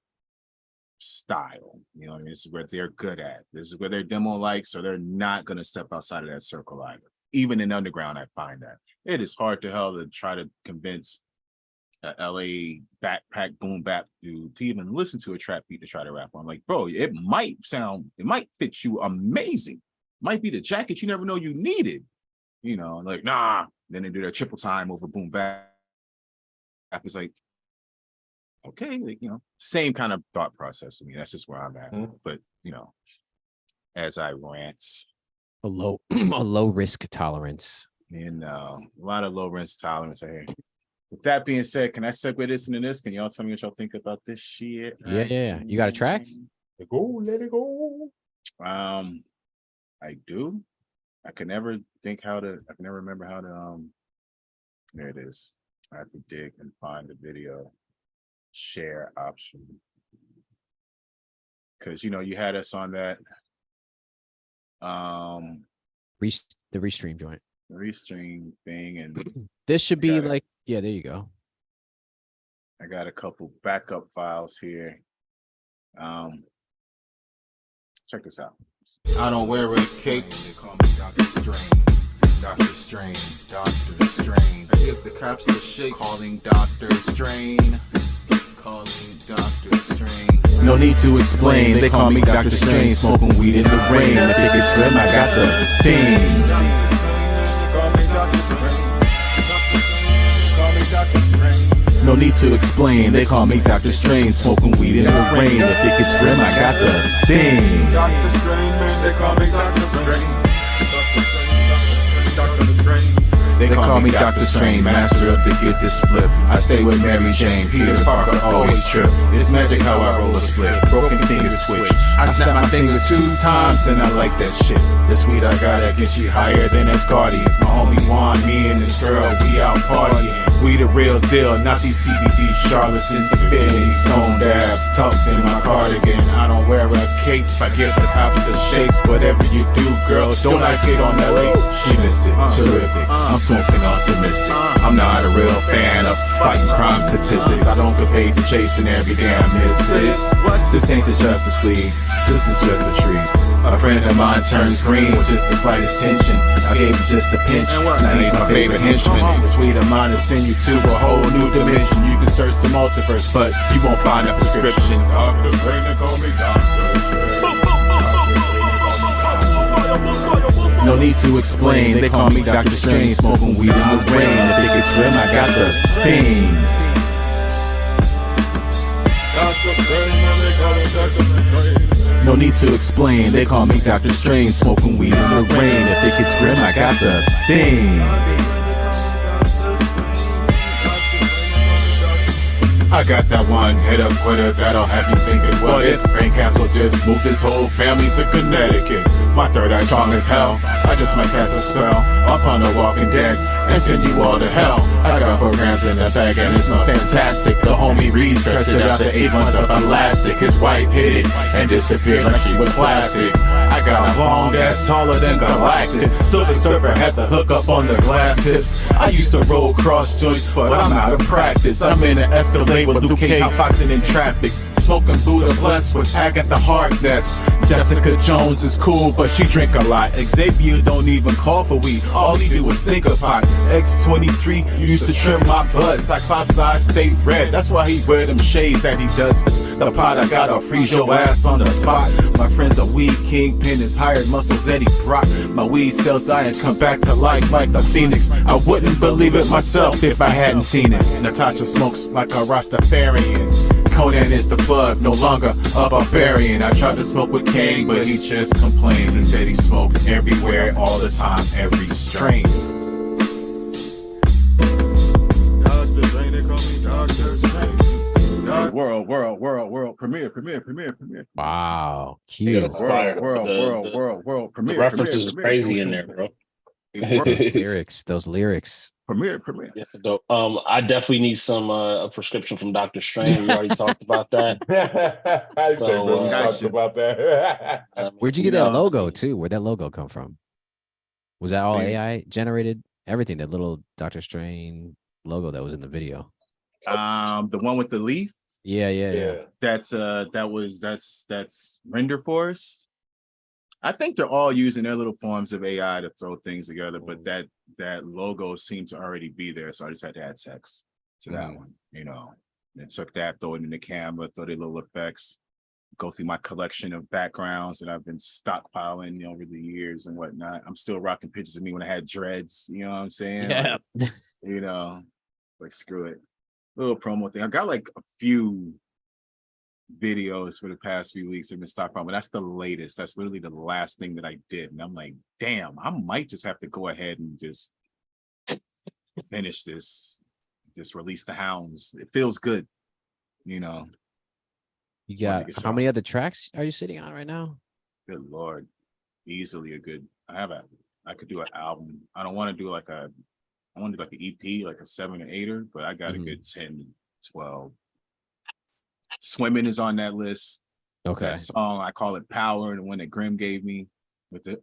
style, this is where they're good at. This is where their demo likes, so they're not going to step outside of that circle either. Even in underground, I find that it is hard to hell to try to convince a LA backpack boom bap dude to even listen to a trap beat to try to rap on. Like, bro, it might fit you amazing. Might be the jacket you never know you needed. Like, nah. Then they do their triple time over boom bap. It's like, okay, like, same kind of thought process. I mean, that's just where I'm at. But, as I rant. A low risk tolerance. And a lot of low risk tolerance here. With that being said, can I segue this into this? Can y'all tell me what y'all think about this shit? Yeah. You got a track? Let it go. I do. I can never remember how to there it is. I have to dig and find the video share option. Because you had us on that the restream joint. The restream thing, and this should be like, yeah, there you go. I got a couple backup files here. Check this out. I don't wear a cape. They call me Dr. Strange. Dr. Strange. Dr. Strange. I give the cops the shake. Calling Dr. Strange. Calling Dr. Strange. No need to explain. They call me Dr. Strange. Smoking weed in the rain. I think it's grim. I got the thing. No need to explain, they call me Dr. Strange, smoking weed in the rain. If it gets grim, I got the thing. Dr. Strange, man, they call me Dr. Strange. They call me Dr. Strange, master of the get this split. I stay with Mary Jane, Peter Parker always trip. It's magic how I roll a split, broken fingers twitch. I snap my fingers 2 times and I like that shit. This weed I gotta get you higher than Asgardians. My homie Juan, me and this girl, we out partying. We the real deal, not these CBD charlatans and fitting stoned ass tucked in my cardigan. I don't wear a cape, I give the cops the shakes. Whatever you do, girl, don't ice skate on LA. She missed it, terrific. I'm smoking optimistic. I'm not a real fan of fighting crime statistics. I don't get paid for chasing every damn misfit. This ain't the Justice League, this is just the trees. A friend of mine turns green with just the slightest tension. I gave him just a pinch, now he's my favorite henchman. This weed of mine will send you to a whole new dimension. You can search the multiverse, but you won't find a prescription. Dr. Strange, they call me Dr. Strange. No need to explain, they call me Dr. Strange, smoking weed in the rain. If it gets grim, I got the thing. Dr. Strange, they call me Dr. Strange. No need to explain, they call me Dr. Strange, smoking weed in the rain. If it gets grim, I got the thing. I got that one hit up quitter that'll have you thinking, what if Frank Castle just moved his whole family to Connecticut? My third eye strong as hell, I just might cast a spell upon the Walking Dead and send you all to hell. I got 4 grams in the bag and it smells fantastic. The homie Reed stretched it out to 8 months of elastic. His wife hit it and disappeared like she was plastic. I got a bong that's taller than Galactus. Silver Surfer had the hook up on the glass tips. I used to roll cross joints, but I'm out of practice. I'm in an Escalade with Luke Cage, hotboxing in traffic. smoking Buddha blessed with Agatha Harkness. Jessica Jones is cool, but she drink a lot. Xavier don't even call for weed, all he do is think of pot. X23 used to trim my butt. Cyclops eyes stay red, that's why he wear them shades that he does. The pot I gotta freeze your ass on the spot. My friend's a weed kingpin, his hired muscles Eddie Brock. My weed cells die and come back to life like the phoenix. I wouldn't believe it myself if I hadn't seen it. Natasha smokes like a Rastafarian. Conan is the plug, no longer a barbarian. I tried to smoke with Kane, but he just complains. He said he smoked everywhere, all the time, every strain. World, premiere. Wow, cute. The World, premiere. references is crazy in there, bro. Those lyrics. Premiere. Yes, dope. I definitely need some a prescription from Dr. Strange. We already talked about that. I say, bro, we talked about that. Where'd you get that logo too? Where'd that logo come from? Was that all AI generated? Everything, that little Dr. Strange logo that was in the video. The one with the leaf. Yeah. That's Render Forest. I think they're all using their little forms of AI to throw things together, but that logo seemed to already be there, so I just had to add text to that one. You know, and took that, throw it in the camera, throw the little effects, go through my collection of backgrounds that I've been stockpiling, you know, over the years and whatnot. I'm still rocking pictures of me when I had dreads. You know what I'm saying? Yeah. Like, you know, like screw it. Little promo thing. I got like a few videos for the past few weeks have been stockpiling, but that's the latest. That's literally the last thing that I did. And I'm like, damn, I might just have to go ahead and just finish this, just release the hounds. It feels good, you know. You got how many other tracks are you sitting on right now? Good Lord. Easily a good, I could do an album. I don't want to do like I want to do like an EP, like a 7 or 8er, but I got a good 10, 12. Swimming is on that list. Okay. That song, I call it Power, the one that Grim gave me with the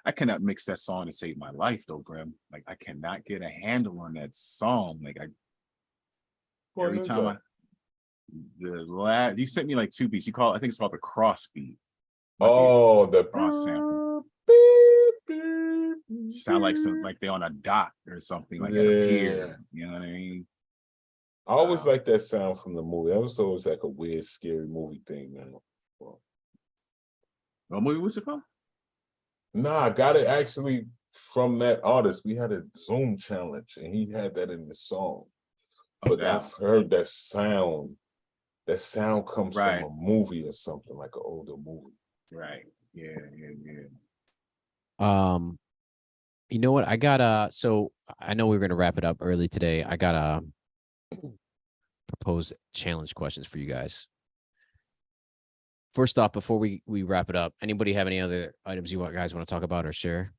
I cannot mix that song to save my life though, Grim. Like I cannot get a handle on that song. Like every time you sent me like 2 beats. I think it's called the cross beat. Oh, the cross sample. Sound like they're on a dock or something, like at a pier. You know what I mean? I always like that sound from the movie. That was always like a weird, scary movie thing, man. What movie was it from? Nah, I got it actually from that artist. We had a Zoom challenge, and he had that in the song. But I've heard that sound. That sound comes from a movie or something, like an older movie. Right. Yeah. You know what? I got so I know we were gonna wrap it up early today. I got propose challenge questions for you guys. First off, before we wrap it up, anybody have any other items you guys want to talk about or share?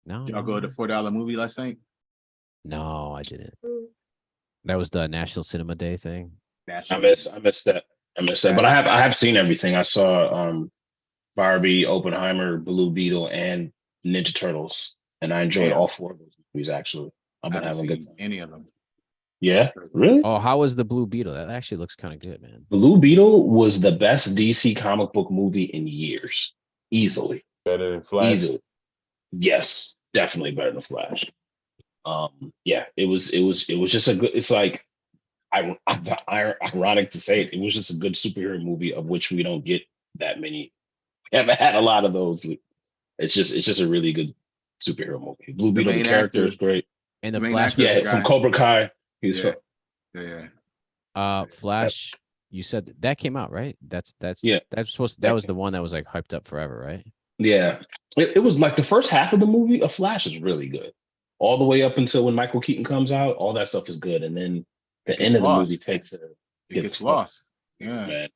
No. Did y'all go to the $4 movie last night? No, I didn't. That was the National Cinema Day thing. I missed that. But I have seen everything. I saw Barbie, Oppenheimer, Blue Beetle, and Ninja Turtles, and I enjoyed all 4 of those movies. Actually, I've been having a good time. Any of them? Yeah, really? Oh, how was the Blue Beetle? That actually looks kind of good, man. Blue Beetle was the best DC comic book movie in years, easily. Better than Flash? Easily. Yes, definitely better than Flash. Yeah, it was just a good. It's like, ironic to say it. It was just a good superhero movie, of which we don't get that many. We haven't had a lot of those. It's just a really good superhero movie. Blue Beetle, the character is great. And the Flash, from Cobra Kai. He's from. Flash. You said that came out, right? That's supposed to, that was the one that was like hyped up forever, right? Yeah, it was like the first half of the movie of Flash is really good, all the way up until when Michael Keaton comes out. All that stuff is good, and then the end of the movie gets lost. Yeah, man.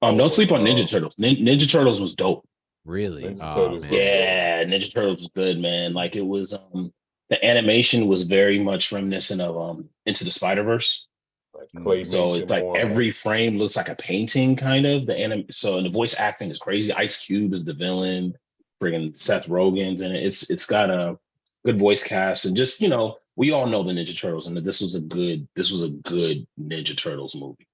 Don't sleep on Ninja Turtles. Ninja Turtles was dope. Really? Yeah, Ninja Turtles was good, man. Like it was. The animation was very much reminiscent of Into the Spider-Verse. So it's like every frame looks like a painting, kind of. And the voice acting is crazy. Ice Cube is the villain. Friggin' Seth Rogen's in it. It's got a good voice cast, and just we all know the Ninja Turtles, and that this was a good Ninja Turtles movie.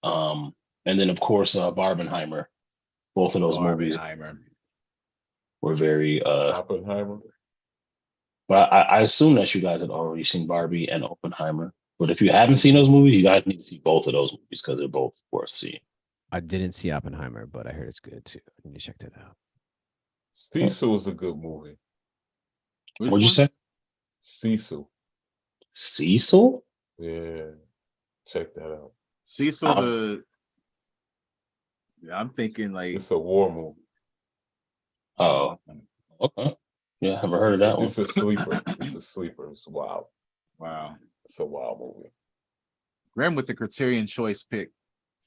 And then of course Barbenheimer. Both of those movies were very Oppenheimer. But I assume that you guys had already seen Barbie and Oppenheimer. But if you haven't seen those movies, you guys need to see both of those movies because they're both worth seeing. I didn't see Oppenheimer, but I heard it's good too. I need to check that out. Cecil is a good movie. What'd you say? Cecil. Cecil? Yeah. Check that out. Cecil, I'm thinking like it's a war movie. Oh, okay. Yeah, I haven't heard of that one. It's a sleeper. It's a sleeper. It's wild. Wow. It's a wild movie. Grim with the Criterion Choice pick.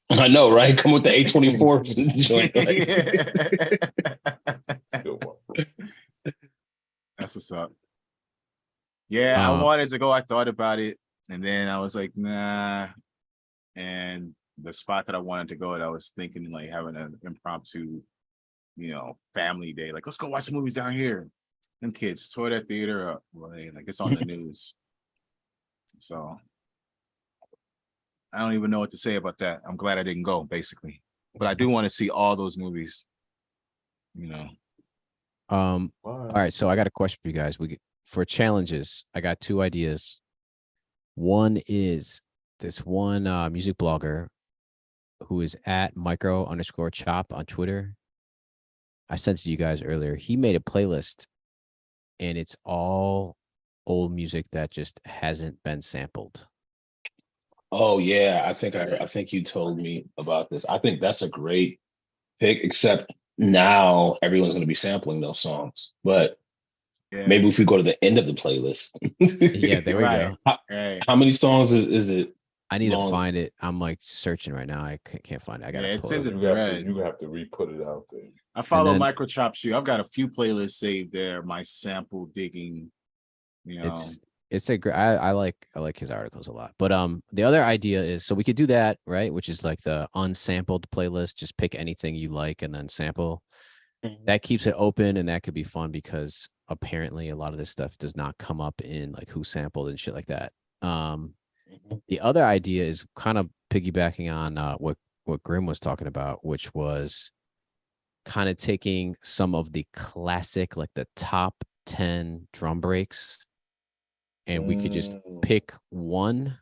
I know, right? Come with the A24 joint. That's what's up. Yeah, I wanted to go. I thought about it, and then I was like, nah. And the spot that I wanted to go, I was thinking like having an impromptu, family day. Like, let's go watch the movies down here. Them kids tore that theater up. Like it's on the news. So I don't even know what to say about that. I'm glad I didn't go, basically. But I do want to see all those movies. All right, so I got a question for you guys. For challenges, I got 2 ideas. One is this one music blogger who is at micro_chop on Twitter. I sent it to you guys earlier. He made a playlist, and it's all old music that just hasn't been sampled. Oh yeah, I think you told me about this. I think that's a great pick, except now everyone's going to be sampling those songs. But maybe if we go to the end of the playlist. Yeah, there we go. How many songs is it? I need to find it. I'm like searching right now. I can't find it. I gotta pull it. You have to re-put it out there. I follow Microchop Shoe. I've got a few playlists saved there. My sample digging. It's a great. I like his articles a lot. But the other idea is, so we could do that, right? Which is like the unsampled playlist. Just pick anything you like and then sample. That keeps it open, and that could be fun because apparently a lot of this stuff does not come up in like who sampled and shit like that. The other idea is kind of piggybacking on what Grim was talking about, which was kind of taking some of the classic, like the top 10 drum breaks, and we could just pick one.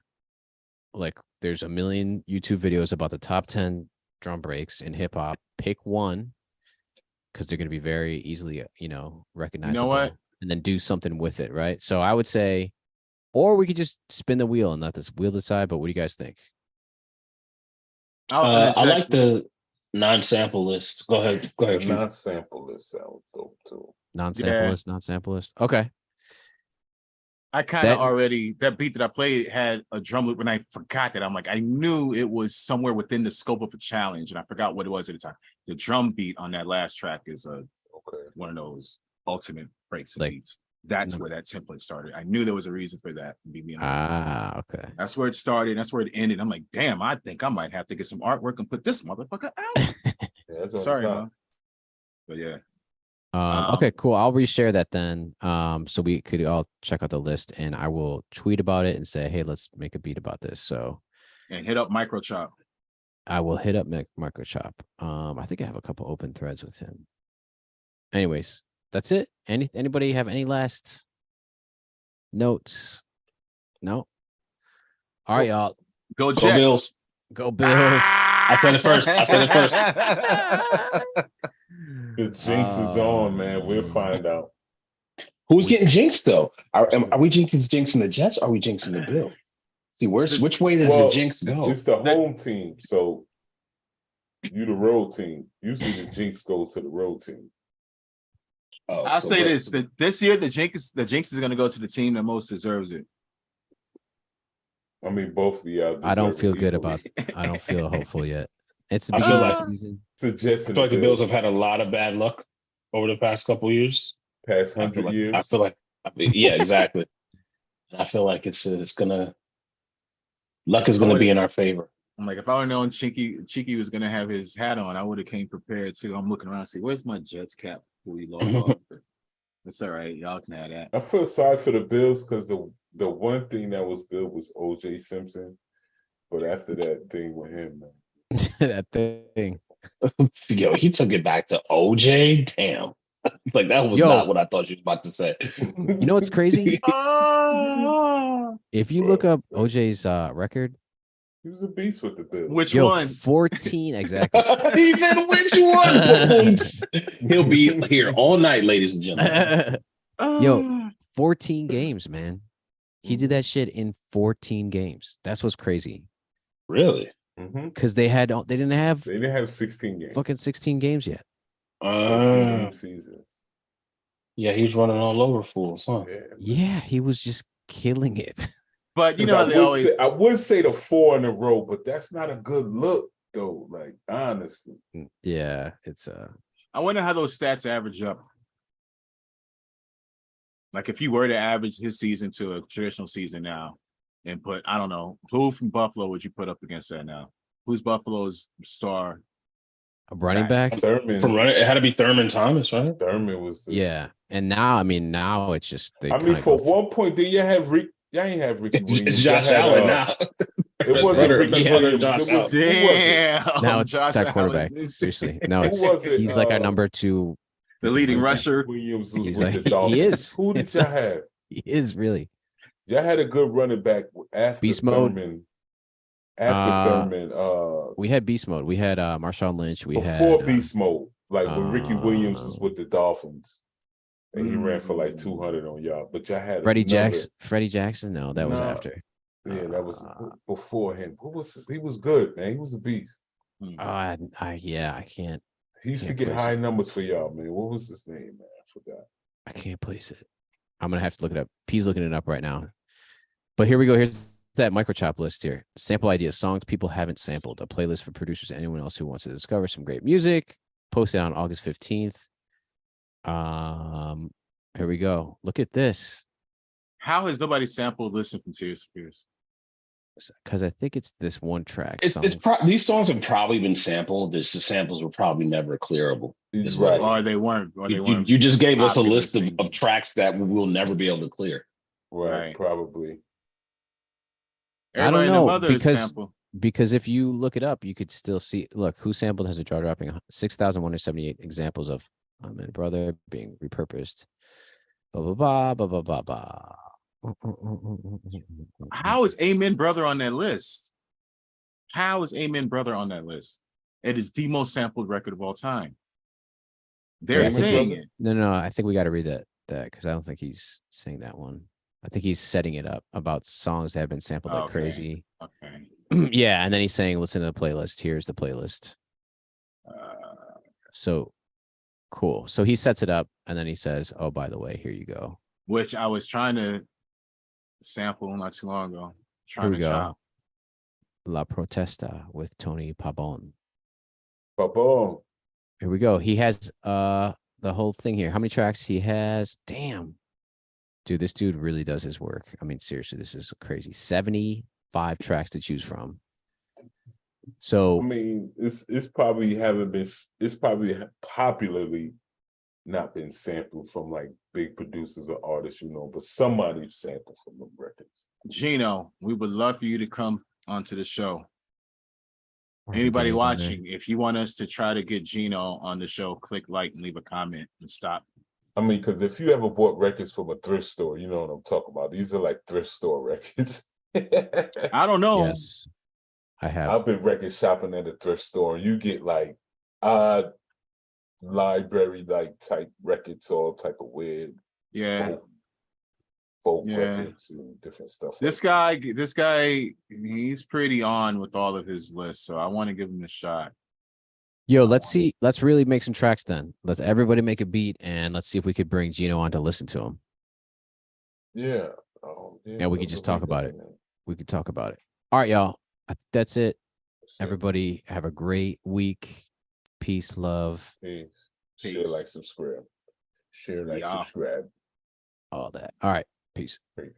Like there's a million YouTube videos about the top 10 drum breaks in hip hop. Pick one, because they're going to be very easily, recognizable. You know what? And then do something with it, right? So I would say, or we could just spin the wheel and let this wheel decide. But what do you guys think? I like the non-sample list. Go ahead. The non-sample list sounds dope too. Non-sample list. Okay. I kind of already, that beat that I played had a drum loop, and I forgot that. I'm like, I knew it was somewhere within the scope of a challenge, and I forgot what it was at the time. The drum beat on that last track is one of those ultimate breaks and beats. That's where that template started. I knew there was a reason for that. Okay. That's where it started. That's where it ended. I'm like, damn, I think I might have to get some artwork and put this motherfucker out. Sorry, man. But yeah. Okay, cool. I'll reshare that then. So we could all check out the list, and I will tweet about it and say, hey, let's make a beat about this. So, and hit up Microchop. I will hit up Microchop. I think I have a couple open threads with him. Anyways, that's it. Anybody have any last notes? No. All right, y'all. Go Jets. Bills. Go Bills. I said it first. The jinx is on, man. We'll find out. Who's getting jinxed though? Are we jinxing the Jets? Or are we jinxing the Bills? See, which way does the jinx go? It's the home team, so you the road team. Usually the jinx goes to the road team. I'll say this: this year the jinx is going to go to the team that most deserves it. I mean, both of y'all. I don't feel good about. I don't feel hopeful yet. It's the beginning of the season. I feel like the Bills have had a lot of bad luck over the past couple years. Past 100 years. I feel like, yeah, exactly. I feel like luck is gonna be in our favor. I'm like, if I would have known Cheeky was gonna have his hat on, I would have came prepared too. I'm looking around, see where's my Jets cap before we log off. It's all right. Y'all can have that. I feel sorry for the Bills because the one thing that was good was O.J. Simpson, but after that thing with him, man. That thing. Yo, he took it back to OJ. Damn. Like that was not what I thought you were about to say. You know what's crazy? If you look up OJ's record, he was a beast with the Bills. Which one? 14 exactly. He said which one? He'll be here all night, ladies and gentlemen. Yo, 14 games, man. He did that shit in 14 games. That's what's crazy. Really? Because they didn't have 16 games. Fucking 16 games yet. 14 seasons. Yeah, he's running all over fools, huh? Yeah, he was just killing it. But you know, I would say the 4 in a row, but that's not a good look, though. Like honestly, yeah, it's I wonder how those stats average up. Like if you were to average his season to a traditional season now, and put, I don't know, who from Buffalo would you put up against that now? Who's Buffalo's star? A running back? Thurman. It had to be Thurman Thomas, right? Thurman was and now it's just for one point, did you have y'all ain't have Ricky Williams. Josh Allen now. It wasn't Ricky Williams. Now it's our quarterback. Seriously. No, he's like our number 2. The leading rusher. Williams was He's with like, the Dolphins. he is. Who did y'all have? He is really. Y'all had a good running back after Beast mode. Thurman. After Thurman, we had Beast Mode. We had Marshawn Lynch. We before Beast Mode, like when Ricky Williams was with the Dolphins, and he ran for like 200 on y'all. But y'all had Freddie Jackson. No, that was after. Yeah, that was before him. Who was this? He was good, man. He was a beast. I can't. He used to get high numbers for y'all, man. What was his name, man? I forgot. I can't place it. I'm gonna have to look it up. P's looking it up right now. But here we go. Here's that microchop list here. Sample ideas, songs people haven't sampled, a playlist for producers, anyone else who wants to discover some great music. Posted on August 15th. Here we go. Look at this. How has nobody sampled Listen from Tears for Fears? Because I think it's this one track. These songs have probably been sampled. The samples were probably never clearable. Is Right. what Or they weren't. you just gave us a list of tracks that we will never be able to clear. Right. Probably. I don't know because if you look it up, you could still see. Look, Who Sampled has a jaw dropping 6,178 examples of Amen Brother being repurposed. Blah blah blah blah blah blah blah. How is Amen Brother on that list? How is Amen Brother on that list? It is the most sampled record of all time. They're saying it. No. I think we got to read that because I don't think he's saying that one. I think he's setting it up about songs that have been sampled like crazy. Okay. Yeah, and then he's saying, listen to the playlist. Here's the playlist. So cool. So he sets it up, and then he says, oh, by the way, here you go. Which I was trying to sample not too long ago. Here we go. La Protesta with Tony Pabon. Pabon. Here we go. He has the whole thing here. How many tracks he has? Damn. Dude, this dude really does his work. I mean, seriously, this is crazy. 75 tracks to choose from. So I mean, it's probably popularly not been sampled from like big producers or artists, but somebody sampled from the records. Gino, we would love for you to come onto the show. Anybody watching, if you want us to try to get Gino on the show, click like and leave a comment and stop. I mean, because if you ever bought records from a thrift store, you know what I'm talking about. These are like thrift store records. I don't know. Yes, I have. I've been record shopping at a thrift store. You get like odd library like type records, all type of weird, folk records and different stuff. This guy, he's pretty on with all of his lists, so I want to give him a shot. Yo, let's see. Let's really make some tracks then. Let's everybody make a beat and let's see if we could bring Gino on to listen to him. Yeah. Yeah, we could just talk about it. We could talk about it. All right, y'all. That's it. Everybody have a great week. Peace, love. Peace. Share, like, subscribe. Share, like, subscribe. All that. All right. Peace. Peace.